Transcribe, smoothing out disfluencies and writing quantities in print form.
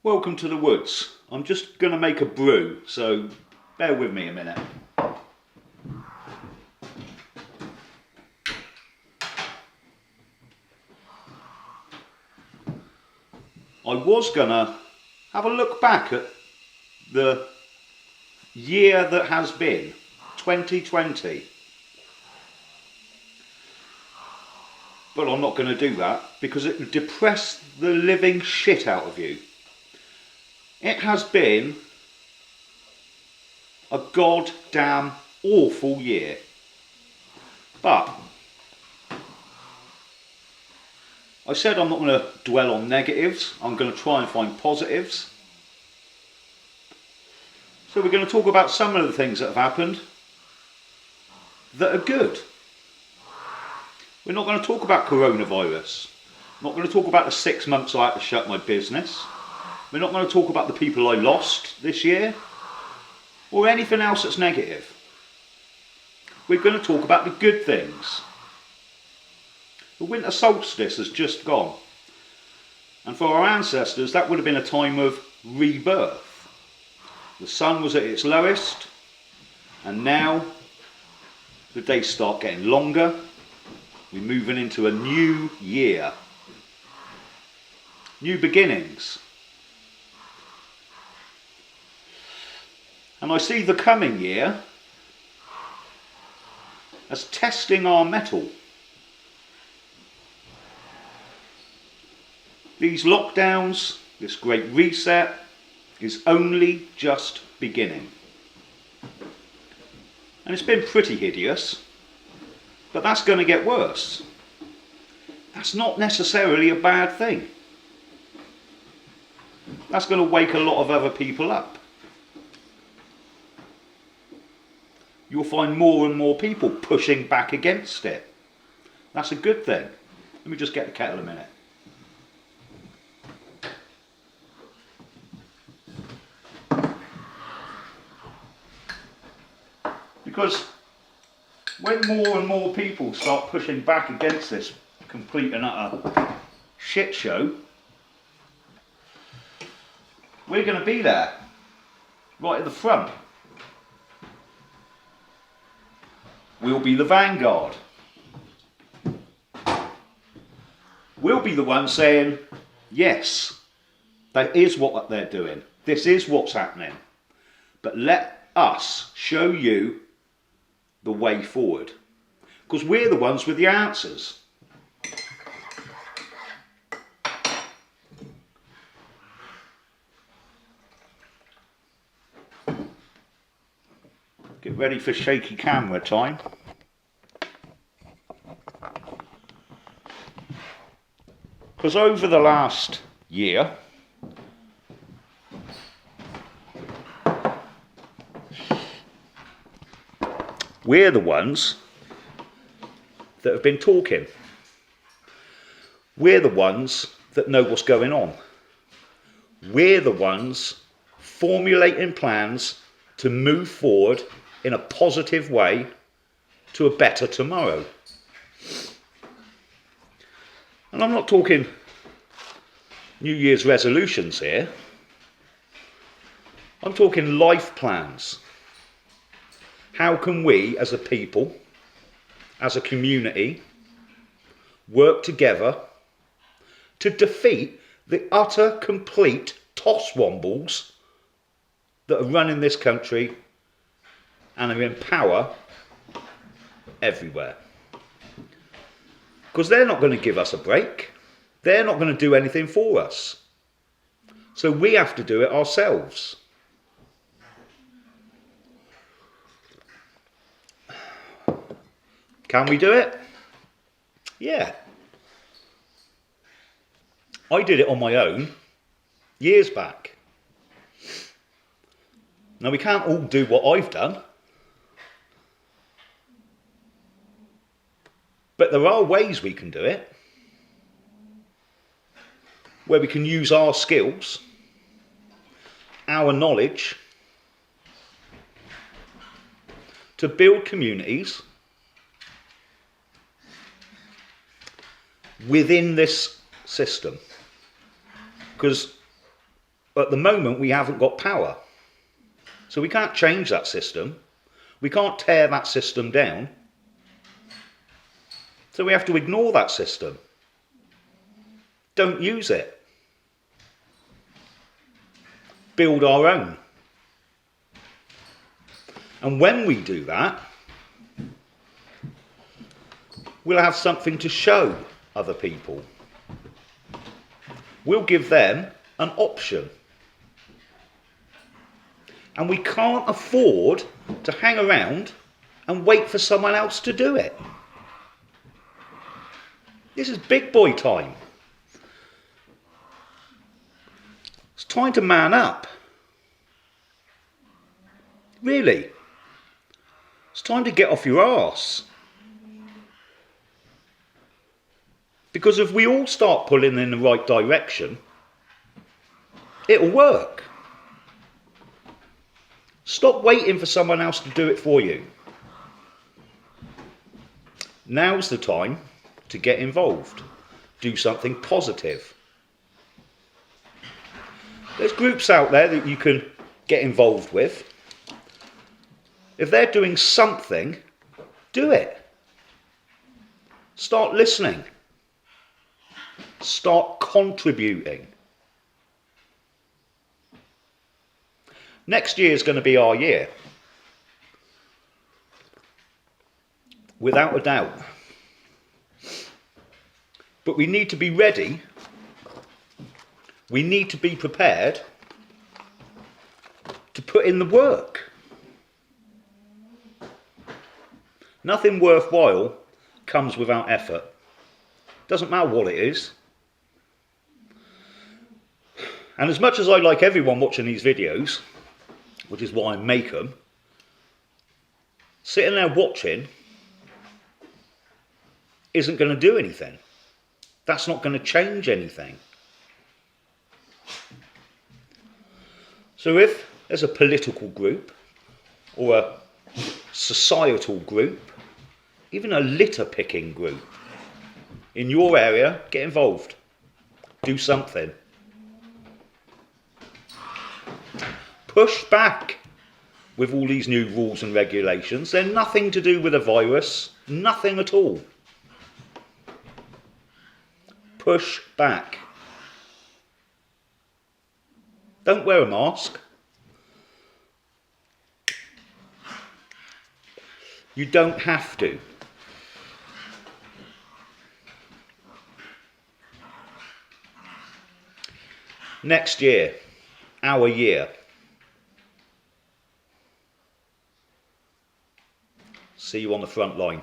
Welcome to the woods. I'm just going to make a brew, so bear with me a minute. I was going to have a look back at the year that has been, 2020. But I'm not going to do that because it would depress the living shit out of you. It has been a goddamn awful year. But I said I'm not going to dwell on negatives. I'm going to try and find positives. So we're going to talk about some of the things that have happened that are good. We're not going to talk about coronavirus. I'm not going to talk about the 6 months I had to shut my business. We're not going to talk about the people I lost this year or anything else that's negative. We're going to talk about the good things. The winter solstice has just gone. And for our ancestors, that would have been a time of rebirth. The sun was at its lowest, and now the days start getting longer. We're moving into a new year. New beginnings. And I see the coming year as testing our mettle. These lockdowns, this great reset, is only just beginning. And it's been pretty hideous, but that's going to get worse. That's not necessarily a bad thing. That's going to wake a lot of other people up. You'll find more and more people pushing back against it. That's a good thing. Let me just get the kettle a minute. Because when more and more people start pushing back against this complete and utter shit show, we're going to be there, right at the front. We'll be the vanguard. We'll be the ones saying, yes, that is what they're doing. This is what's happening. But let us show you the way forward. Because we're the ones with the answers. Get ready for shaky camera time. Because over the last year, we're the ones that have been talking. We're the ones that know what's going on. We're the ones formulating plans to move forward in a positive way to a better tomorrow. And I'm not talking New Year's resolutions here. I'm talking life plans. How can we as a people, as a community, work together to defeat the utter, complete tosswombles that are running this country and are in power everywhere? Because they're not going to give us a break. They're not going to do anything for us. So we have to do it ourselves. Can we do it? Yeah. I did it on my own years back. Now we can't all do what I've done. But there are ways we can do it. Where we can use our skills, our knowledge, to build communities within this system. Because At the moment, we haven't got power. So we can't change that system. We can't tear that system down. So we have to ignore that system. Don't use it. Build our own. And when we do that, we'll have something to show other people. We'll give them an option. And we can't afford to hang around and wait for someone else to do it. This is big boy time. It's time to man up. Really. It's time to get off your arse. Because if we all start pulling in the right direction, it'll work. Stop waiting for someone else to do it for you. Now's the time to get involved. Do something positive. There's groups out there that you can get involved with. If they're doing something, do it. Start listening. Start contributing. Next year is going to be our year. Without a doubt. But we need to be ready. We need to be prepared to put in the work. Nothing worthwhile comes without effort. Doesn't matter what it is. And as much as I like everyone watching these videos, which is why I make them, sitting there watching isn't going to do anything. That's not going to change anything. So if there's a political group or a societal group, even a litter picking group in your area, get involved. Do something. Push back with all these new rules and regulations. They're nothing to do with a virus. Nothing at all. Push back. Don't wear a mask. You don't have to. Next year, our year. See you on the front line.